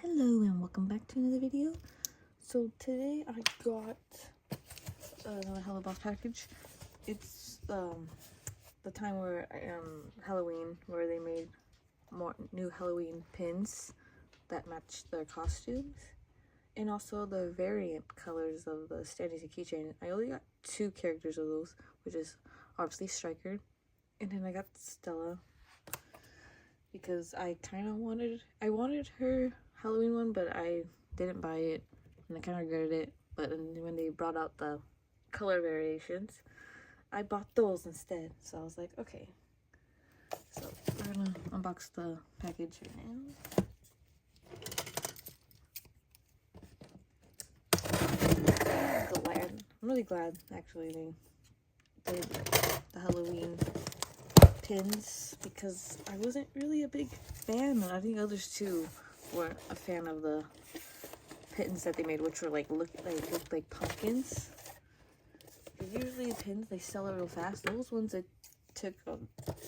Hello and welcome back to another video. So today I got another Helluva Boss package. It's the time where Halloween, where they made more new Halloween pins that match their costumes, and also the variant colors of the standees and keychain. I only got 2 characters of those, which is obviously Striker, and then I got Stella because I wanted her Halloween one, but I didn't buy it and I kind of regretted it. But when they brought out the color variations, I bought those instead. So I was like, okay. So we're gonna unbox the package right now. I'm really glad actually they did the Halloween pins because I wasn't really a big fan. I think others too weren't a fan of the pins that they made, which were looked like pumpkins. Usually pins they sell it real fast. Those ones it took a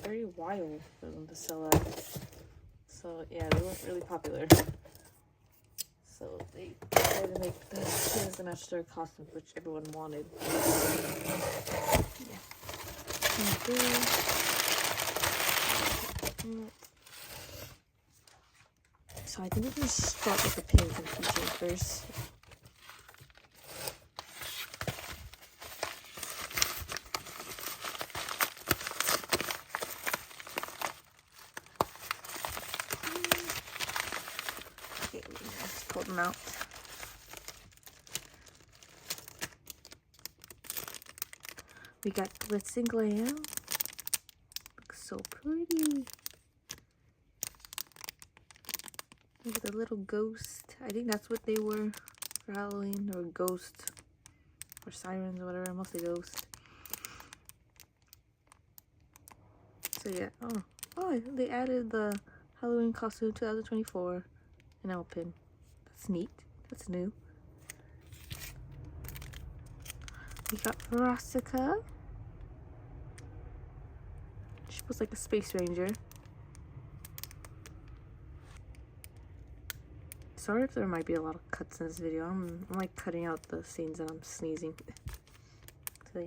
very while for them to sell out. So yeah, they weren't really popular. So they tried to make the pins to match their costumes, which everyone wanted. Yeah. So I think we're going to start with the pins and keychain first. Okay, let's pull them out. We got Glitz and Glam. Looks so pretty. Look at the little ghost. I think that's what they were for Halloween, or ghost, or sirens, or whatever. Mostly ghost. So yeah. Oh, they added the Halloween costume 2024 enamel pin. That's neat. That's new. We got Verostica. She was like a space ranger. Sorry if there might be a lot of cuts in this video. I'm like cutting out the scenes that I'm sneezing. So yeah.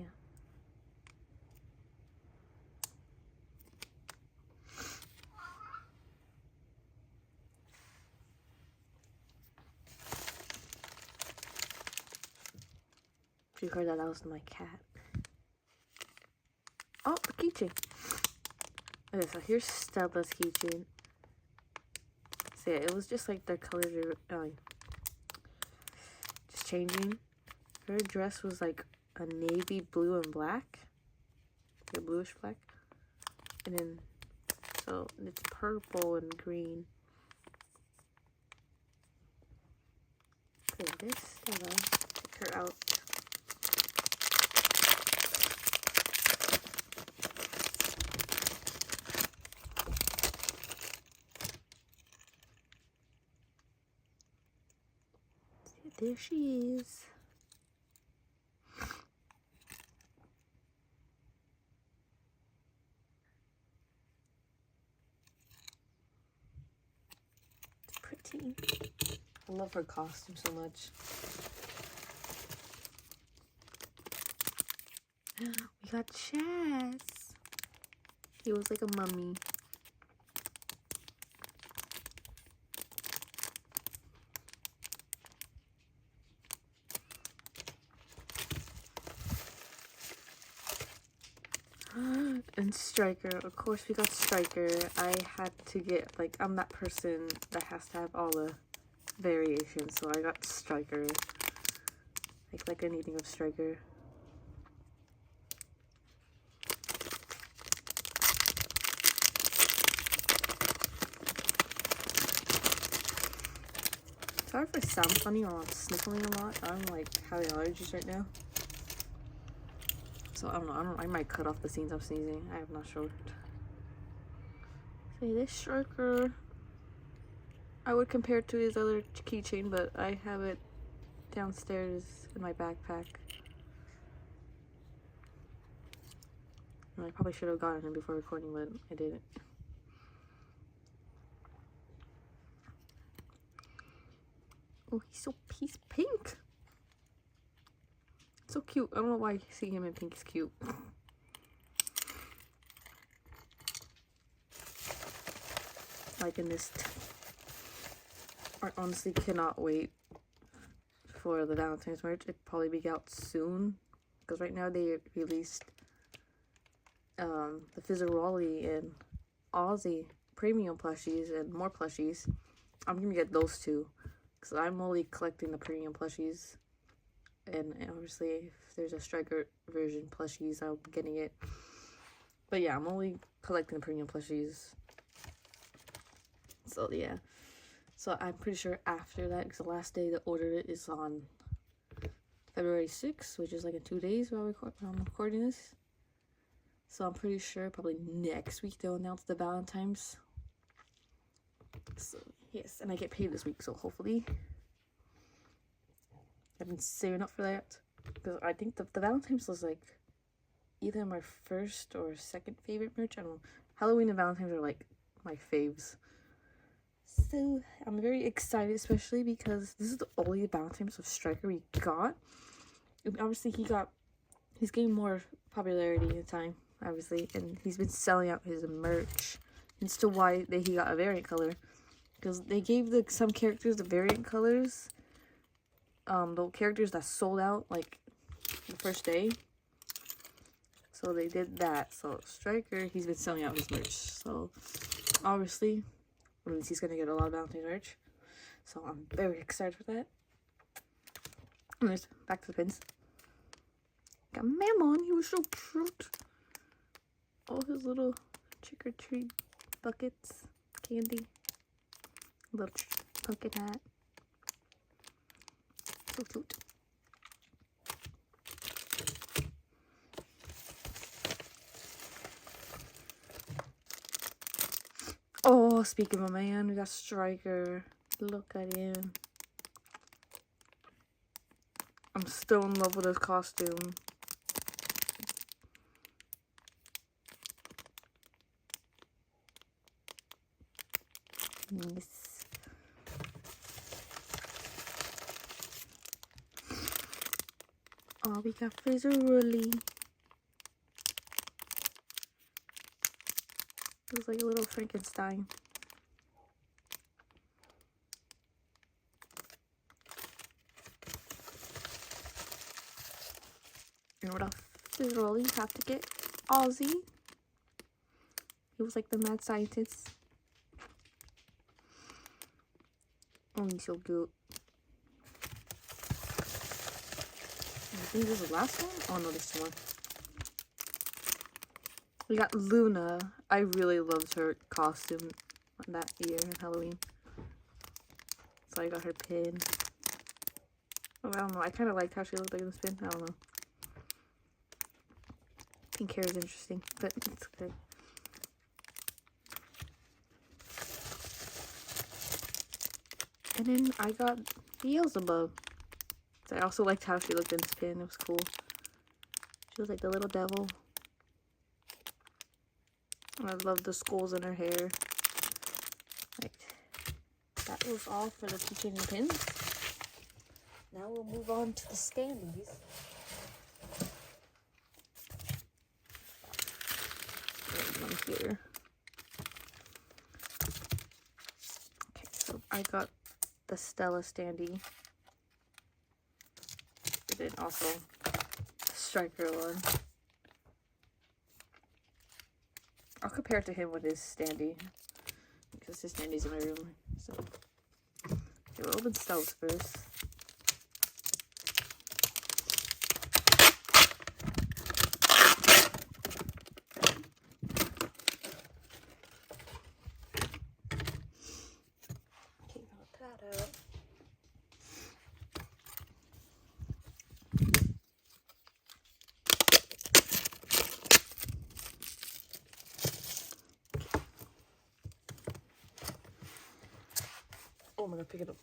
If you heard that, that was my cat. Oh, the keychain. Okay, so here's Stella's keychain. So yeah, it was just like their colors are just changing. Her dress was like a navy blue and black, like a bluish black, and then so it's purple and green. Okay, this Stella, take her out. There she is. It's pretty. I love her costume so much. We got Chaz. He was like a mummy. And Striker, of course we got Striker. I had to get, like, I'm that person that has to have all the variations, so I got Striker. Like anything of Striker. Sorry if I sound funny or I'm sniffling a lot. I'm like having allergies right now. So I don't know, I might cut off the scenes I'm sneezing. I'm not sure. So this Striker, I would compare it to his other keychain, but I have it downstairs in my backpack. And I probably should have gotten him before recording, but I didn't. Oh, he's pink. So cute. I don't know why seeing him in pink is cute. Like in this. I honestly cannot wait for the Valentine's merch. It'll probably be out soon. Because right now they released the Physicality and Aussie premium plushies and more plushies. I'm gonna get those two. Because I'm only collecting the premium plushies. And obviously, if there's a Striker version plushies, I'll be getting it. But yeah, I'm only collecting the premium plushies. So yeah. So I'm pretty sure after that, because the last day to order it is on February 6th, which is like in 2 days while I'm recording this. So I'm pretty sure probably next week they'll announce the Valentine's. So yes, and I get paid this week, so hopefully. I've been saving up for that. Because I think the Valentine's was like either my first or second favorite merch. I don't know. Halloween and Valentine's are like my faves. So I'm very excited, especially because this is the only Valentine's of Striker we got. And obviously he's getting more popularity in time, obviously, and he's been selling out his merch. And still why he got a variant color. Because they gave some characters the variant colors. The characters that sold out like the first day. So they did that. So Striker, he's been selling out his merch. So obviously, he's gonna get a lot of Valentine's merch. So I'm very excited for that. Anyways, back to the pins. Got Mammon, he was so cute. All his little trick-or-treat buckets, candy, little pumpkin hat. So cute. Oh, speaking of a man, we got Striker. Look at him. I'm still in love with his costume. Nice. Oh, we got Physicality. Looks like a little Frankenstein. And what else? Physicality, have to get Aussie. He was like the mad scientist. Oh, he's so cute. I think this is the last one? Oh no, this is one. We got Luna. I really loved her costume that year in Halloween. So I got her pin. Oh, I don't know. I kind of liked how she looked like in this pin. I don't know. Pink hair is interesting, but it's okay. And then I got Beelzebub. I also liked how she looked in this pin. It was cool. She was like the little devil. And I love the skulls in her hair. Right. That was all for the keychain and pins. Now we'll move on to the standees. There's one here. Okay, so I got the Stella standee. And then also the Striker one. I'll compare it to him with his standee. Because his standee's in my room. So okay, we'll open Stella's first. Okay, got that out. Oh, I'm gonna pick it up.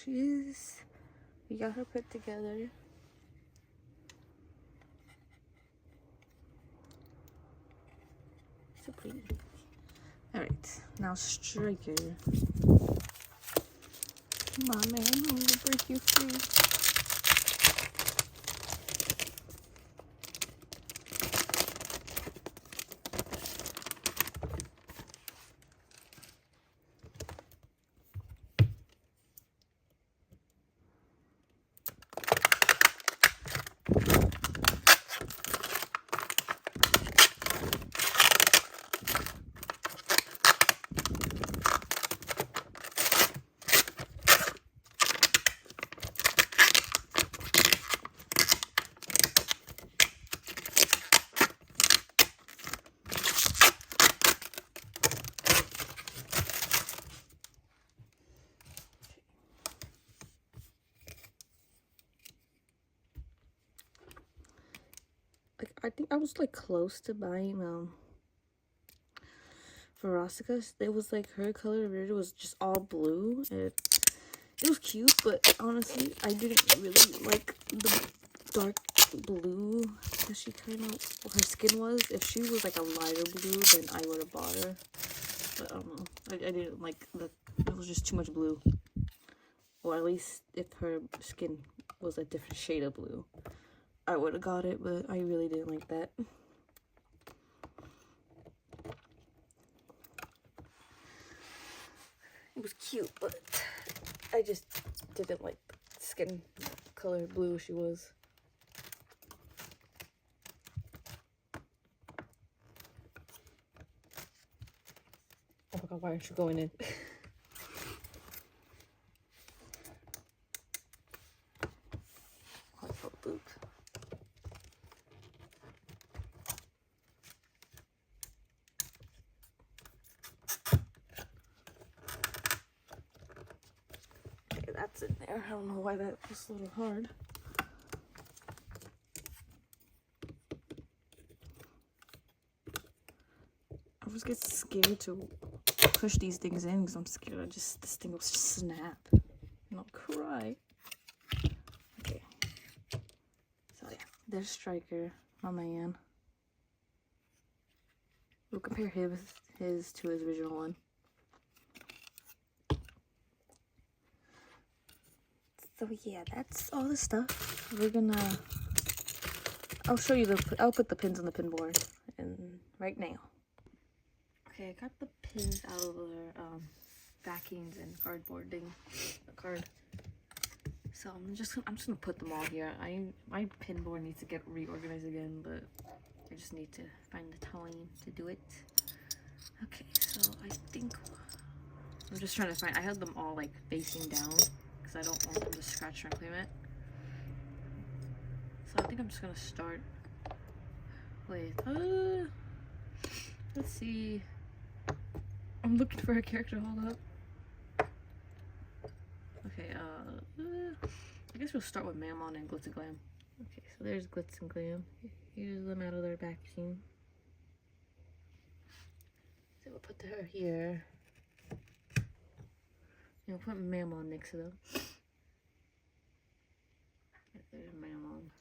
she is. We got her put together. So pretty. Alright, now Striker. Come on, man. I'm gonna break you free. Like, I think I was like close to buying Verostica. It was like her color red was just all blue. It was cute, but honestly, I didn't really like the dark blue that she kind of, her skin was. If she was like a lighter blue, then I would have bought her. But I don't know. I didn't like it was just too much blue. Or at least if her skin was a different shade of blue, I would have got it, but I really didn't like that. It was cute, but I just didn't like the skin color blue she was. Oh my god, why aren't you going in? Boop. Okay, that's in there. I don't know why that was a little hard. I always get scared to push these things in because I'm scared this thing will just snap and I'll cry. Okay. So yeah, there's Striker, my man. We'll compare his to his original one. So yeah, that's all the stuff. We're gonna, I'll show you I'll put the pins on the pin board and right now. Okay, I got the pins out of their backings and cardboard thing, the card. So I'm just gonna put them all here. My pin board needs to get reorganized again, but I just need to find the time to do it. Okay, so I think I'm just trying to find. I had them all like facing down because I don't want them to scratch or claim it. So I think I'm just gonna start with. Let's see. I'm looking for a character. Hold up. Okay, I guess we'll start with Mammon and Glitz and Glam. Okay, so there's Glitz and Glam. Here's them out of their backing. So we'll put her here. And we'll put Mammon next to them. There's Mammon.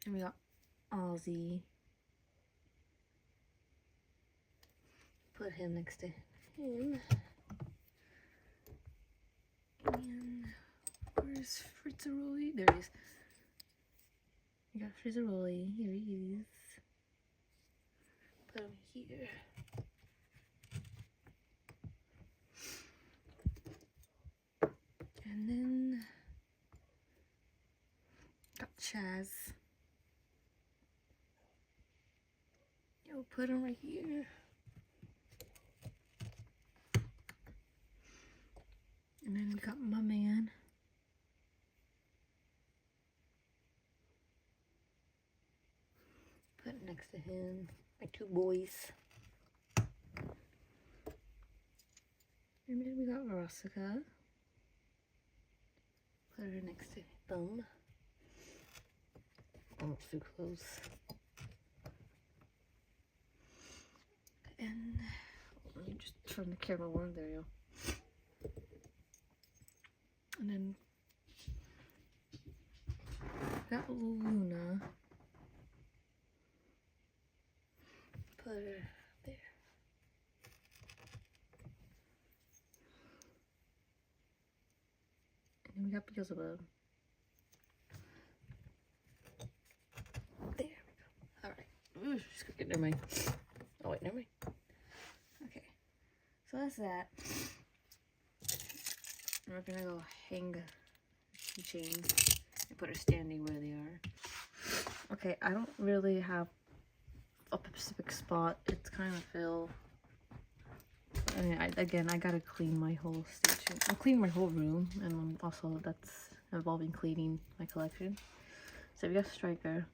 And we got Ozzy. Put him next to him. And where's Fritzeroli? There he is. We got Fritzeroli. Here he is. Put him here. And then got Chaz. Yo, put him right here. And then we got my man. Put it next to him. My two boys. And then we got Verostica. Put her next to them. Almost too close. And Let me just turn the camera more. There you go. And then got Luna. Put her there. And then we got Beelzebub. There we go. Alright. Ooh, just get never mind. Oh wait, never mind. Okay. So that's that. We're gonna go hang keychains and put her standing where they are. Okay, I don't really have a specific spot. It's kind of filled. I mean, I gotta clean my whole station. I'll clean my whole room, and also that's involving cleaning my collection. So we got Striker.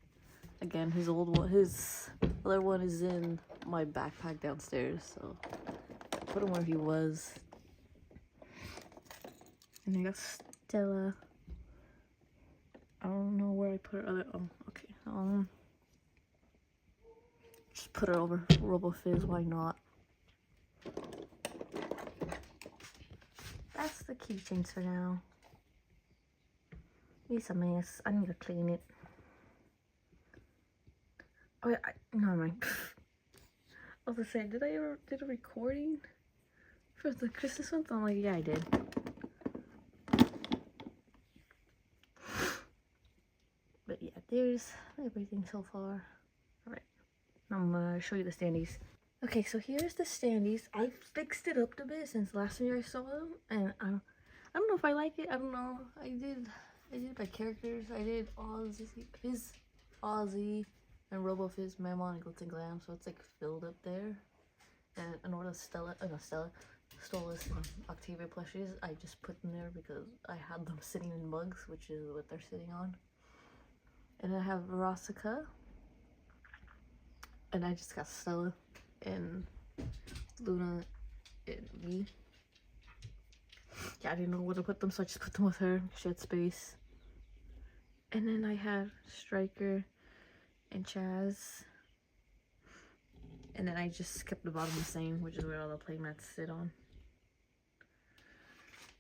Again, his other one is in my backpack downstairs, so I put him where he was. And I got Stella. I don't know where I put her other. Oh, okay. Just put her over RoboFizz. Why not? That's the keychains for now. It's a mess. I need to clean it. Oh yeah, never mind. I was gonna say, did I ever did a recording for the Christmas ones? I'm like, yeah, I did. But yeah, there's everything so far. Alright, I'm gonna show you the standees. Okay, so here's the standees. I fixed it up a bit since last year I saw them, and I don't know if I like it. I don't know. I did by characters. I did Ozzy, and RoboFizz, Mammon, and Glitz and Glam, so it's like filled up there. And in order to Stolas and Octavia plushies, I just put them there because I had them sitting in mugs, which is what they're sitting on. And I have Rosika, and I just got Stella and Luna and me. Yeah, I didn't know where to put them, so I just put them with her. She had space. And then I had Striker and Chaz. And then I just kept the bottom the same, which is where all the playmats sit on.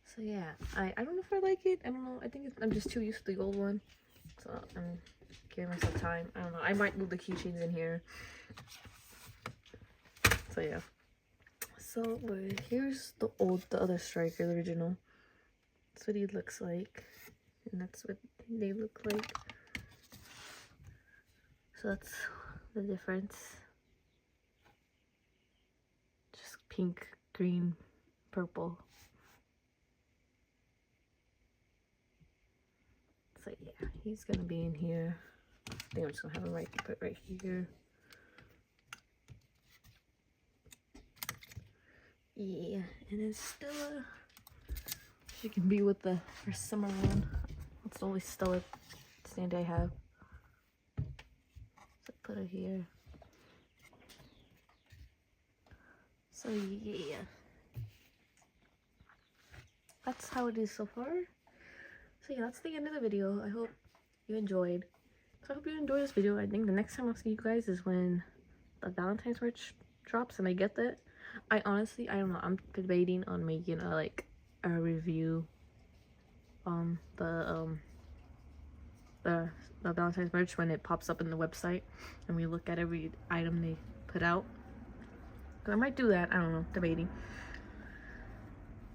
So yeah, I don't know if I like it. I don't know. I think I'm just too used to the old one. So I'm giving myself time. I don't know. I might move the keychains in here. So yeah. So here's the other Striker, the original. That's what he looks like. And that's what they look like. So that's the difference. Just pink, green, purple. So yeah, he's gonna be in here. I think I'm just gonna have him put right here. Yeah, and then Stella, she can be with her summer one. That's the only Stella stand I have. So put her here. So yeah, that's how it is so far. So yeah, that's the end of the video. I hope you enjoyed. So I hope you enjoyed this video. I think the next time I'll see you guys is when the Valentine's merch drops and I get that. I honestly, I don't know. I'm debating on making a review on the Valentine's merch when it pops up in the website and we look at every item they put out. So I might do that. I don't know. Debating.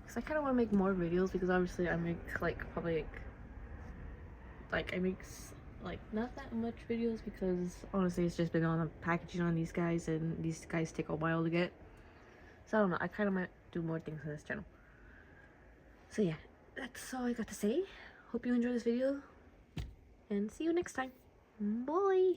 Because I kind of want to make more videos because obviously I make probably I make not that much videos because honestly it's just been on the packaging on these guys and these guys take a while to get. So I don't know. I kind of might do more things on this channel. So yeah, that's all I got to say. Hope you enjoyed this video and see you next time. Bye.